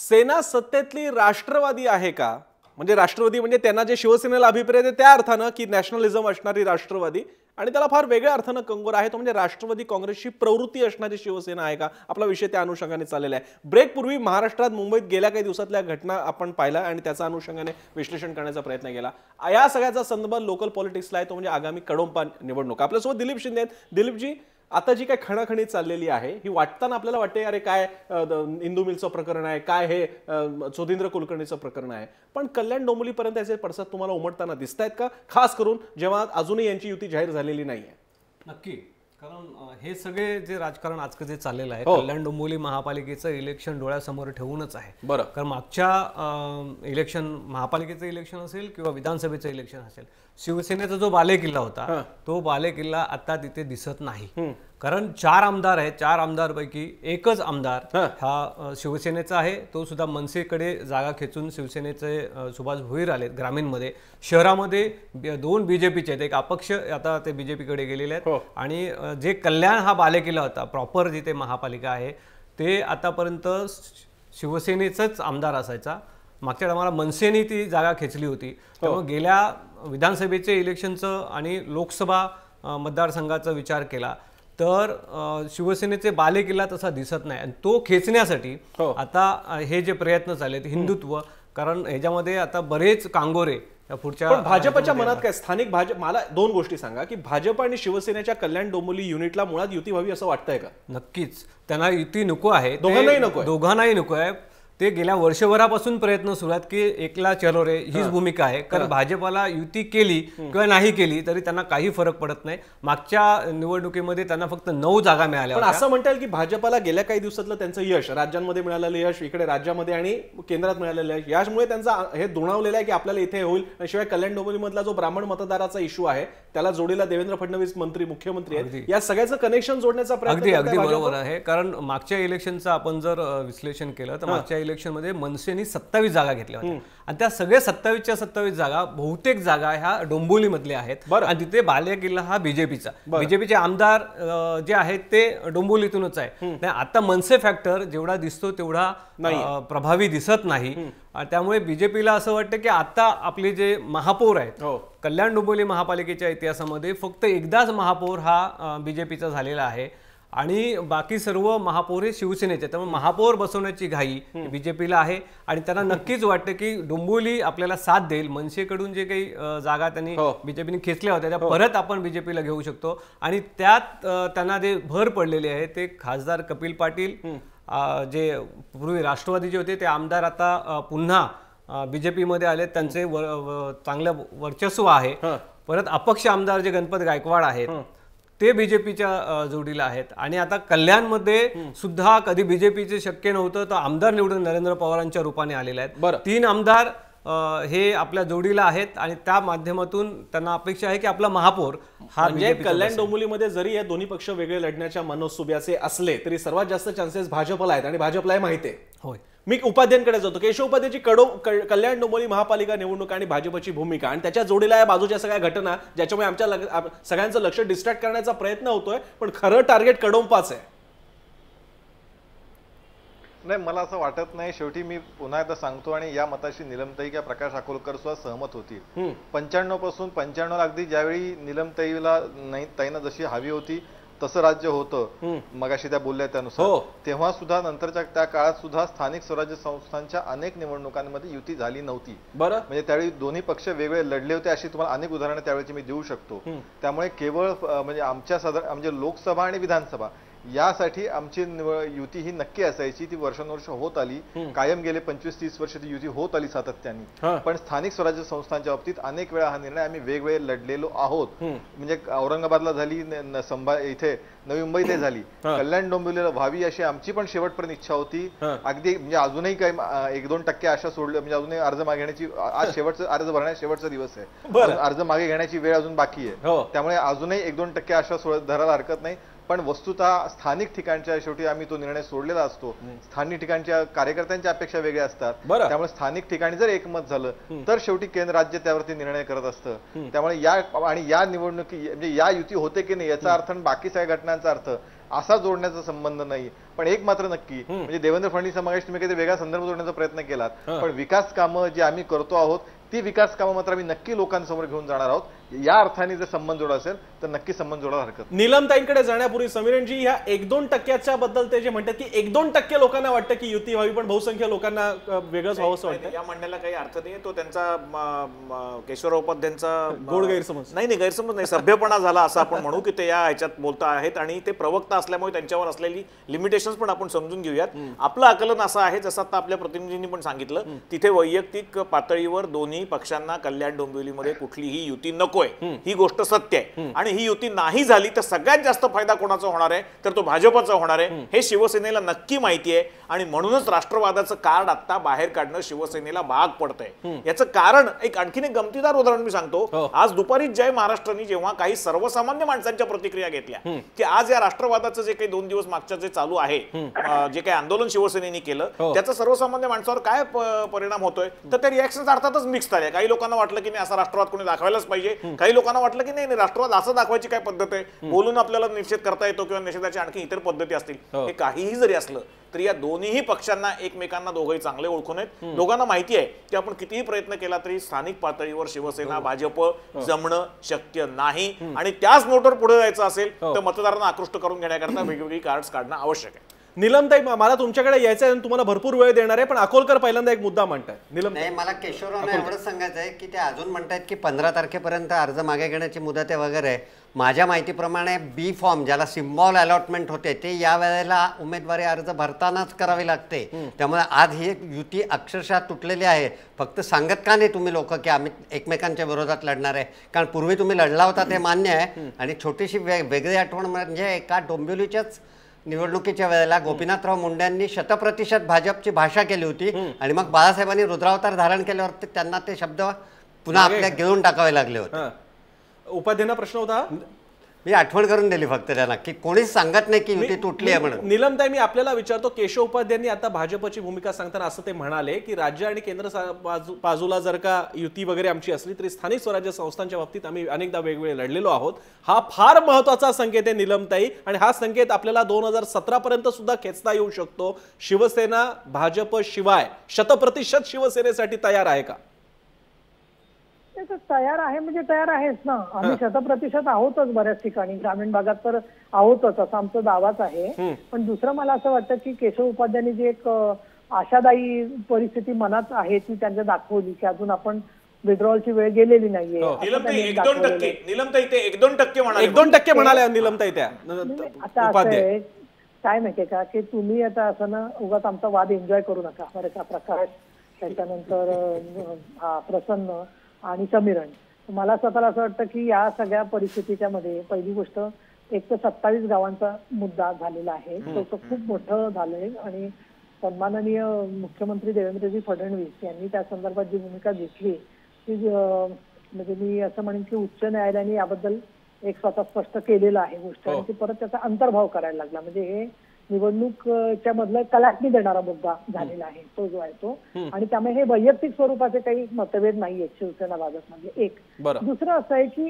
सेना सत्तेतली राष्ट्रवादी आहे का? म्हणजे राष्ट्रवादी म्हणजे त्यांना जे शिवसेनेला अभिप्रेत आहे त्या अर्थानं की नॅशनलिझम असणारी राष्ट्रवादी, आणि त्याला फार वेगळ्या अर्थानं कंगोर आहे तो म्हणजे राष्ट्रवादी काँग्रेसची प्रवृत्ती असणारी शिवसेना आहे का? आपला विषय त्या अनुषंगाने चाललेला आहे. ब्रेक पूर्वी महाराष्ट्रात मुंबईत गेल्या काही दिवसातल्या घटना आपण पाहिला आणि त्याच्या अनुषंगाने विश्लेषण करण्याचा प्रयत्न केला. या सगळ्याचा संदर्भ लोकल पॉलिटिक्सला आहे, तो म्हणजे आगामी कडोंपा निवडणूक. आपल्यासोबत दिलीप शिंदे आहेत. दिलीपजी, आता जी काय खणाखणी चाललेली आहे ही वाटताना आपल्याला वाटते अरे काय इंदू मिलचं प्रकरण आहे, काय हे सुधींद्र कुलकर्णीचं प्रकरण आहे, पण कल्याण डोंबिवलीपर्यंत याचे पडसाद तुम्हाला उमटताना दिसत आहेत का? खास करून जेव्हा अजूनही यांची युती जाहीर झालेली नाहीये. नक्की, कारण हे सगळे जे राजकारण आजकाल जे चाललेलं आहे कल्याण डोंबिवली महापालिकेचं इलेक्शन डोळ्यासमोर ठेवूनच आहे. बरं, कारण मागच्या इलेक्शन, महापालिकेचं इलेक्शन असेल किंवा विधानसभेचं इलेक्शन असेल, शिवसेनेचा जो बालेकिल्ला होता तो बालेकिल्ला आता तिथे दिसत नाही. कारण 4 आमदार आहेत, 4 आमदारपैकी एकच आमदार हा शिवसेनेचा आहे. तो सुद्धा मनसेकडे जागा खेचून शिवसेनेचे सुभाष भोईर आलेत. ग्रामीणमध्ये, शहरामध्ये 2 बीजेपीचे आहेत, एक अपक्ष आता ते बीजेपीकडे गेलेले आहेत. आणि जे कल्याण हा बालेकिल्ला होता प्रॉपर जिथे महापालिका आहे ते आतापर्यंत शिवसेनेचाच आमदार असायचा. मागच्या टायमाला मनसेने ती जागा खेचली होती. त्यामुळे गेल्या विधानसभेचे इलेक्शनचं आणि लोकसभा मतदारसंघाचा विचार केला तर शिवसेनेचे बालेकिल्ला तसा दिसत नाही. आणि तो खेचण्यासाठी आता हे जे प्रयत्न चाललेत हिंदुत्व, कारण ह्याच्यामध्ये आता बरेच कांगोरे पुढच्या भाजपच्या मनात काय स्थानिक भाजप, मला 2 गोष्टी सांगा की भाजप आणि शिवसेनेच्या कल्याण डोंबिवली युनिटला मुळात युती व्हावी असं वाटतंय का? नक्कीच त्यांना युती नको आहे, दोघांनाही नको आहे. ते गेल्या वर्षभरापासून प्रयत्न सुरू आहेत की एकला चलो रे हीच भूमिका आहे. कारण भाजपाला युती केली किंवा नाही केली तरी त्यांना काही फरक पडत नाही. मागच्या निवडणुकीमध्ये त्यांना फक्त 9 जागा मिळाल्या. पण असं म्हणता येईल की भाजपाला गेल्या काही दिवसातलं त्यांचं यश, राज्यांमध्ये मिळालेलं यश, इकडे राज्यामध्ये आणि केंद्रात मिळालेलं यश, यामुळे त्यांचा हे दुणावलेलं आहे की आपल्याला इथे होईल. शिवाय कल्याण डोंबिवली मधला जो ब्राह्मण मतदाराचा इश्यू आहे त्याला जोडीला देवेंद्र फडणवीस मुख्यमंत्री आहेत, या सगळ्याचं कनेक्शन जोडण्याचा प्रयत्न. अगदी बरोबर आहे. कारण मागच्या इलेक्शनचं आपण जर विश्लेषण केलं तर मागच्या इलेक्शन मध्ये मनसेने 27 जागा घेतल्या होत्या आणि त्या सगळ्या 27च्या 27 जागा बहुतेक जागा ह्या डोंबिवली मधल्या आहेत. आणि तिथे बालेकिल्ला हा बीजेपीचा, बीजेपीचे आमदार जे आहेत ते डोंबिवलीतूनच आहे. आता मनसे फॅक्टर जेवढा दिसतो तेवढा प्रभावी दिसत नाही. त्यामुळे बीजेपीला असं वाटतं की आता आपले जे महापौर आहेत कल्याण डोंबिवली महापालिकेच्या इतिहासामध्ये फक्त एकदाच महापौर हा बीजेपीचा झालेला आहे आणि बाकी सर्व महापौर हे शिवसेनेचे. त्यामुळे महापौर बसवण्याची घाई बीजेपीला आहे आणि त्यांना नक्कीच वाटतं की डोंबिवली आपल्याला साथ देईल. मनसेकडून जे काही जागा त्यांनी बीजेपीने खेचल्या होत्या त्या परत आपण बीजेपीला घेऊ शकतो. आणि त्यात त्यांना जे भर पडलेले आहे ते खासदार कपिल पाटील, जे पूर्वी राष्ट्रवादीचे होते ते आमदार आता पुन्हा बीजेपीमध्ये आले, त्यांचे चांगलं वर्चस्व आहे. परत अपक्ष आमदार जे गणपत गायकवाड आहेत ते बीजेपीच्या जोडीला आहेत. आणि आता कल्याणमध्ये सुद्धा कधी बीजेपीचे शक्य नव्हतं तर आमदार निवडून नरेंद्र पवारांच्या रूपाने आलेले आहेत. 3 आमदार हे आपल्या जोडीला आहेत आणि त्या माध्यमातून त्यांना अपेक्षा आहे की आपला महापौर हा म्हणजे कल्याण डोंबिवलीमध्ये जरी या दोन्ही पक्ष वेगळे लढण्याच्या मनसुब्याचे असले तरी सर्वात जास्त चान्सेस भाजपला आहेत आणि भाजपला माहिती आहे. होय, मी उपाध्यांकडे जातो. केशव उपाध्याची कल्याण डोंबिवली महापालिका निवडणूक आणि भाजपची भूमिका आणि त्याच्या जोडीला या बाजूच्या सगळ्या घटना ज्याच्यामुळे आमच्या सगळ्यांचं लक्ष डिस्ट्रॅक्ट करण्याचा प्रयत्न होतोय, पण खरं टार्गेट कडोंपाच आहे. नाही, मला असं वाटत नाही. शेवटी मी पुन्हा एकदा सांगतो आणि या मताशी निलमताई किंवा प्रकाश अकोलकर सुद्धा सहमत होतील. 95 पासून 95 अगदी ज्यावेळी निलमताईला ताईंना जशी हवी होती तसं राज्य होतं, मगाशी त्या बोलल्या त्यानुसार, तेव्हा सुद्धा नंतरच्या त्या काळात सुद्धा स्थानिक स्वराज्य संस्थांच्या अनेक निवडणुकांमध्ये युती झाली नव्हती. बरं, म्हणजे त्यावेळी दोन्ही पक्ष वेगळे लढले होते. अशी तुम्हाला अनेक उदाहरणं त्यावेळेची मी देऊ शकतो. त्यामुळे केवळ म्हणजे आमच्या म्हणजे लोकसभा आणि विधानसभा यासाठी आमची युती ही नक्की असायची. ती वर्षानुवर्ष होत आली, कायम गेले 25-30 वर्ष ती युती होत आली सातत्याने. पण स्थानिक स्वराज्य संस्थांच्या बाबतीत अनेक वेळा हा निर्णय आम्ही वेगवेगळे लढलेलो आहोत. म्हणजे औरंगाबादला झाली, इथे नवी मुंबईत झाली, कल्याण डोंबिवलीला व्हावी अशी आमची पण शेवटपर्यंत इच्छा होती. अगदी म्हणजे अजूनही काही 1-2% आशा सोडल्या, म्हणजे अजूनही अर्ज मागे घेण्याची, आज शेवटचा अर्ज भरण्याचा शेवटचा दिवस आहे, अर्ज मागे घेण्याची वेळ अजून बाकी आहे. त्यामुळे अजूनही 1-2% आशा धरायला हरकत नाही. पण वस्तुतः स्थानिक ठिकाणच्या शेवटी आम्ही तो निर्णय सोडलेला असतो. स्थानिक ठिकाणच्या कार्यकर्त्यांच्या अपेक्षा वेगळ्या असतात. त्यामुळे स्थानिक ठिकाणी जर एकमत झालं तर शेवटी केंद्र राज्य त्यावरती निर्णय करत असतं. त्यामुळे या निवडणुकी म्हणजे या युती होते की नाही याचा अर्थ आणि बाकी सगळ्या घटनांचा अर्थ असा जोडण्याचा संबंध नाही. पण एक मात्र नक्की म्हणजे देवेंद्र फडणवीस समावेश तुम्ही काही वेगळा संदर्भ जोडण्याचा प्रयत्न केलात, पण विकास कामं जी आम्ही करतो आहोत ती विकास कामं मात्र आम्ही नक्की लोकांसमोर घेऊन जाणार आहोत. या अर्थाने जर संबंध जोडा असेल तर नक्की संबंध जोडायला हरकत नाही. नीलमताईंकडे जाण्यापूर्वी समीरणजी, ह्या 1-2% बद्दल ते जे म्हणतात की 1-2% लोकांना वाटतं की युती व्हावी, पण बहुसंख्य लोकांना वेगळंच व्हावं असं वाटतं. या म्हणण्याला काही अर्थ नाही. तो त्यांचा केशवराव उपाध्यांचा गोड गैरसमज. नाही गैरसमज नाही, सभ्यपणा झाला असं आपण म्हणू की ते या ह्याच्यात बोलता आहेत आणि ते प्रवक्ता असल्यामुळे त्यांच्यावर असलेली लिमिटेशन्स पण आपण समजून घेऊयात. आपलं आकलन असं आहे, जसं आता आपल्या प्रतिनिधींनी पण सांगितलं, तिथे वैयक्तिक पातळीवर दोन्ही पक्षांना कल्याण डोंबिवलीमध्ये कुठलीही युती नकोय, ही गोष्ट सत्य आहे. आणि ही युती नाही झाली तर सगळ्यात जास्त फायदा कोणाचा होणार आहे, तर तो भाजपचा होणार आहे. हे शिवसेनेला नक्की माहिती आहे आणि म्हणूनच राष्ट्रवादाचं कार्ड आता बाहेर काढणं शिवसेनेला भाग पडतंय. याचं कारण आणखीन एक गमतीदार उदाहरण मी सांगतो. आज दुपारी जय महाराष्ट्राने जेव्हा काही सर्वसामान्य माणसांच्या प्रतिक्रिया घेतल्या की आज या राष्ट्रवादाचं जे काही 2 दिवस मागच्या जे चालू आहे, जे काही आंदोलन शिवसेनेने केलं त्याचा सर्वसामान्य माणसावर काय परिणाम होतोय, तर त्या रिॲक्शन अर्थातच मिक्स झाल्या. काही लोकांना वाटलं की नाही असा राष्ट्रवाद कोणी दाखवायलाच पाहिजे, काही लोकांना वाटलं की नाही राष्ट्रवाद असं दाखवायची काय पद्धत आहे, बोलून आपल्याला निषेध करता येतो किंवा निषेधाच्या आणखी इतर पद्धती असतील. हे काहीही जरी असलं तर या दोन्ही पक्षांना एकमेकांना दोघंही चांगले ओळखून आहेत. दोघांना माहिती आहे की आपण कितीही प्रयत्न केला तरी स्थानिक पातळीवर शिवसेना भाजप जमणं शक्य नाही आणि त्याच नोटवर पुढे जायचं असेल तर मतदारांना आकृष्ट करून घेण्याकरता वेगवेगळी कार्ड्स काढणं आवश्यक आहे. नीलमताई, मला तुमच्याकडे यायचं आहे, तुम्हाला भरपूर वेळ देणार आहे, पण अकोलकर पहिल्यांदा एक मुद्दा म्हणताय. नाही, मला केशवरावना एवढंच सांगायचं आहे की ते अजून म्हणतात की 15 तारखेपर्यंत अर्ज मागे घेण्याची मुदत आहे वगैरे. माझ्या माहितीप्रमाणे बी फॉर्म ज्याला सिम्बॉल अलॉटमेंट होते ते या वेळेला उमेदवारी अर्ज भरतानाच करावी लागते. त्यामुळे आज ही युती अक्षरशः तुटलेली आहे. फक्त सांगत का नाही तुम्ही लोक की आम्ही एकमेकांच्या विरोधात लढणार आहे, कारण पूर्वी तुम्ही लढला होता ते मान्य आहे. आणि छोटीशी वेगळी आठवण म्हणजे एका डोंबिवलीच्याच निवडणुकीच्या वेळेला गोपीनाथराव मुंडेंनी 100% भाजपची भाषा केली होती आणि मग बाळासाहेबांनी रुद्रावतार धारण केल्यावर त्यांना ते शब्द पुन्हा आपल्या गिळून टाकावे लागले होते. उपाध्यायांना प्रश्न होता, मी आठवण करून दिली फक्त त्यांना की कोणीच सांगत नाही की युती तुटली आहे म्हणून. नीलमताई, मी आपल्याला विचारतो, केशव उपाध्यायांनी आता भाजपची भूमिका सांगताना असं ते म्हणाले की राज्य आणि केंद्र बाजूला जर का युती वगैरे आमची असली तरी स्थानिक स्वराज्य संस्थांच्या बाबतीत आम्ही अनेकदा वेगवेगळे लढलेलो आहोत. हा फार महत्वाचा संकेत आहे नीलमताई, आणि हा संकेत आपल्याला 2017 पर्यंत सुद्धा खेचता येऊ शकतो. शिवसेना भाजप शिवाय 100% शिवसेनेसाठी तयार आहे का? तयार आहे म्हणजे तयार आहेच ना. आम्ही 100% आहोतच, बऱ्याच ठिकाणी ग्रामीण भागात तर आहोतच, असा आमचा दावाच आहे. पण दुसरं मला असं वाटतं की केशव उपाध्यायांनी जी एक आशादायी परिस्थिती मनात आहे ती त्यांच्या दाखवली की अजून आपण विड्रॉलची वेळ गेलेली नाहीये. नीलमताई ते 1-2% म्हणाले. 1-2% म्हणाले नीलमताई त्या. आता असं आहे काय माहितीये का की तुम्ही आता असं ना उगाच आमचा वाद एन्जॉय करू नका. बरं का, प्रकाश त्याच्यानंतर प्रसन्न आणि समीरण, मला स्वतःला असं वाटतं की या सगळ्या परिस्थितीच्या मध्ये पहिली गोष्ट एक तर 27 गावांचा मुद्दा झालेला आहे, तो खूप मोठं झालंय. आणि सन्माननीय मुख्यमंत्री देवेंद्रजी फडणवीस यांनी त्या संदर्भात जी भूमिका घेतली ती म्हणजे मी असं म्हणेन की उच्च न्यायालयाने याबद्दल एक स्वतः स्पष्ट केलेलं आहे गोष्ट, आणि ती परत त्याचा अंतर्भाव करायला लागला. म्हणजे हे निवडणूकच्या मधला कलाटणी देणारा मुद्दा झालेला आहे तो जो आहे तो. आणि त्यामुळे हे वैयक्तिक स्वरूपाचे काही मतभेद नाहीयेत शिवसेना भाजपमध्ये. एक दुसरं असं आहे की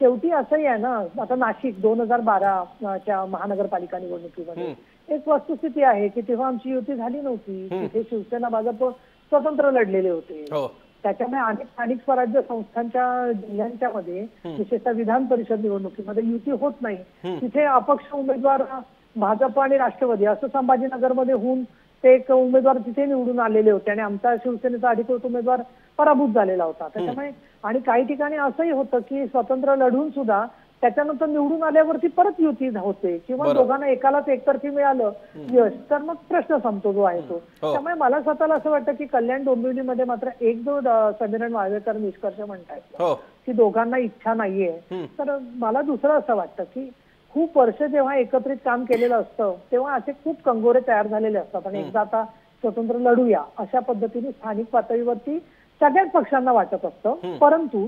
शेवटी असंही आहे ना, आता नाशिक 2012च्या महानगरपालिका निवडणुकीमध्ये एक वस्तुस्थिती आहे की तेव्हा आमची युती झाली नव्हती. तिथे शिवसेना भाजप स्वतंत्र लढलेले होते. त्याच्यामुळे अनेक स्थानिक स्वराज्य संस्थांच्या जिल्ह्यांच्या मध्ये विशेषतः विधान परिषद निवडणुकीमध्ये युती होत नाही. तिथे अपक्ष उमेदवार भाजप आणि राष्ट्रवादी असं संभाजीनगरमध्ये होऊन ते एक उमेदवार तिथे निवडून आलेले होते आणि आमचा शिवसेनेचा अधिकृत उमेदवार पराभूत झालेला होता. त्याच्यामुळे आणि काही ठिकाणी असंही होतं की स्वतंत्र लढून सुद्धा त्याच्यानंतर निवडून आल्यावरती परत युती होते किंवा दोघांना एकालाच एकतर्फी मिळालं यश तर मग प्रश्न संपतो जो आहे तो. त्यामुळे मला स्वतःला असं वाटतं की कल्याण डोंबिवलीमध्ये मात्र एक जो समीरण वाळवेकर निष्कर्ष म्हणतायत की दोघांना इच्छा नाहीये, तर मला दुसरं असं वाटतं की खूप वर्ष जेव्हा एकत्रित काम केलेलं असतं तेव्हा असे खूप कंगोरे तयार झालेले असतात आणि एकदा आता स्वतंत्र लढूया अशा पद्धतीने स्थानिक पातळीवरती सगळ्याच पक्षांना वाटत असतं. परंतु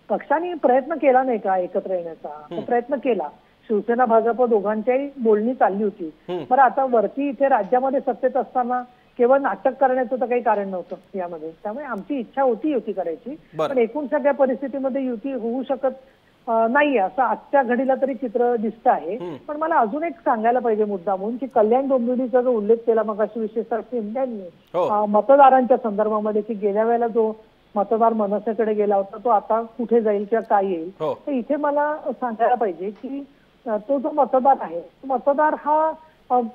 पक्षांनी प्रयत्न केला नाही का एकत्र येण्याचा? प्रयत्न केला. शिवसेना भाजप दोघांच्याही बोलणी चालली होती. बरं, आता वरती इथे राज्यामध्ये सत्तेत असताना केवळ नाटक करण्याचं तर काही कारण नव्हतं यामध्ये. त्यामुळे आमची इच्छा होती युती करायची, पण एकूण सगळ्या परिस्थितीमध्ये युती होऊ शकत नाहीये असं आजच्या घडीला तरी चित्र दिसतं आहे. पण मला अजून एक सांगायला पाहिजे मुद्दा म्हणून की कल्याण डोंबिवलीचा जो उल्लेख केला मग अशी विशेषतः शिंदेंनी मतदारांच्या संदर्भामध्ये की गेल्या वेळेला जो मतदार मनसेकडे गेला होता तो आता कुठे जाईल किंवा काय येईल, तर इथे मला सांगायला पाहिजे की तो जो मतदार आहे तो मतदार हा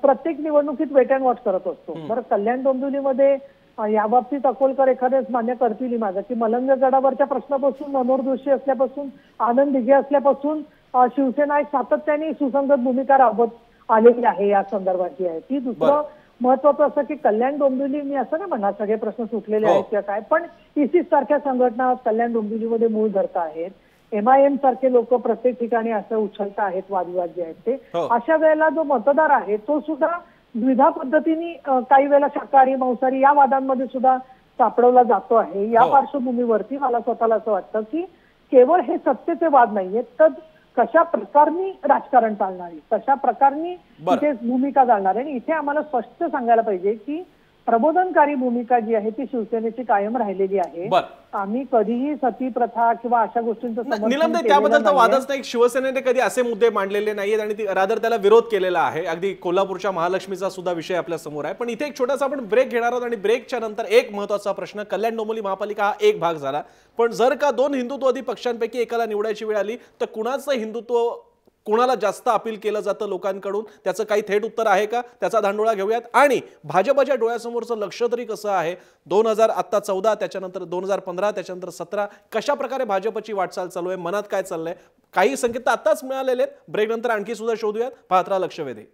प्रत्येक निवडणुकीत वेट अँड वॉच करत असतो. बरं, कल्याण डोंबिवलीमध्ये याबाबतीत अकोलकर एखादेच मान्य करतील माझं की मलंग गडावरच्या प्रश्नापासून मनोहर जोशी असल्यापासून आनंद दिघे असल्यापासून शिवसेना एक सातत्याने सुसंगत भूमिका राबवत आलेली आहे या संदर्भाची आहे ती. दुसरं महत्वाचं असं की कल्याण डोंबिवली मी असं नाही म्हणणार सगळे प्रश्न सुटलेले आहेत किंवा काय, पण इसिस सारख्या संघटना कल्याण डोंबिवलीमध्ये मूळ धरता आहेत. MIM सारखे लोक प्रत्येक ठिकाणी असं उछलत आहेत वादविवाद जे आहेत ते. अशा वेळेला जो मतदार आहे तो सुद्धा द्विधा पद्धतीने काही वेळेला शाकाहारी मांसाहारी या वादांमध्ये सुद्धा सापडवला जातो आहे. या पार्श्वभूमीवरती मला स्वतःला असं वाटतं की केवळ हे सत्तेचे वाद नाहीयेत तर कशा प्रकारनी राजकारण चालणार आहे, कशा प्रकारनी इथे भूमिका चालणार आहे. आणि इथे आम्हाला स्पष्ट सांगायला पाहिजे की प्रबोधनकारी भूमिका जी आहे ती शिवसेनेची कायम राहिलेली आहे. आम्ही कधीही सती प्रथा किंवा अशा गोष्टींचं निलम त्याबद्दल तर वादच नाही. शिवसेनेने कधी असे मुद्दे मांडलेले नाहीयेत आणि रादर त्याला विरोध केलेला आहे. अगदी कोल्हापूरच्या महालक्ष्मीचा सुद्धा विषय आपल्या समोर आहे. पण इथे एक छोटासा आपण ब्रेक घेणार आहोत आणि ब्रेकच्या नंतर एक महत्वाचा प्रश्न, कल्याण डोंबिवली महापालिका हा एक भाग झाला, पण जर का दोन हिंदुत्ववादी पक्षांपैकी एकाला निवडायची वेळ आली तर कुणाचं हिंदुत्व कुणाला जास्त अपील केलं जातं लोकांकडून, त्याचं काही थेट उत्तर आहे का, त्याचा धांडोळा घेऊयात. आणि भाजपच्या डोळ्यासमोरचं लक्ष तरी कसं आहे, 2014 त्याच्यानंतर 2015 त्याच्यानंतर 17 कशा प्रकारे भाजपची वाटचाल चालू आहे, मनात काय चाललंय, काही संकेत आताच मिळालेले आहेत. ब्रेक नंतर आणखी सुद्धा शोधूयात. पाहत राहा लक्षवेधी.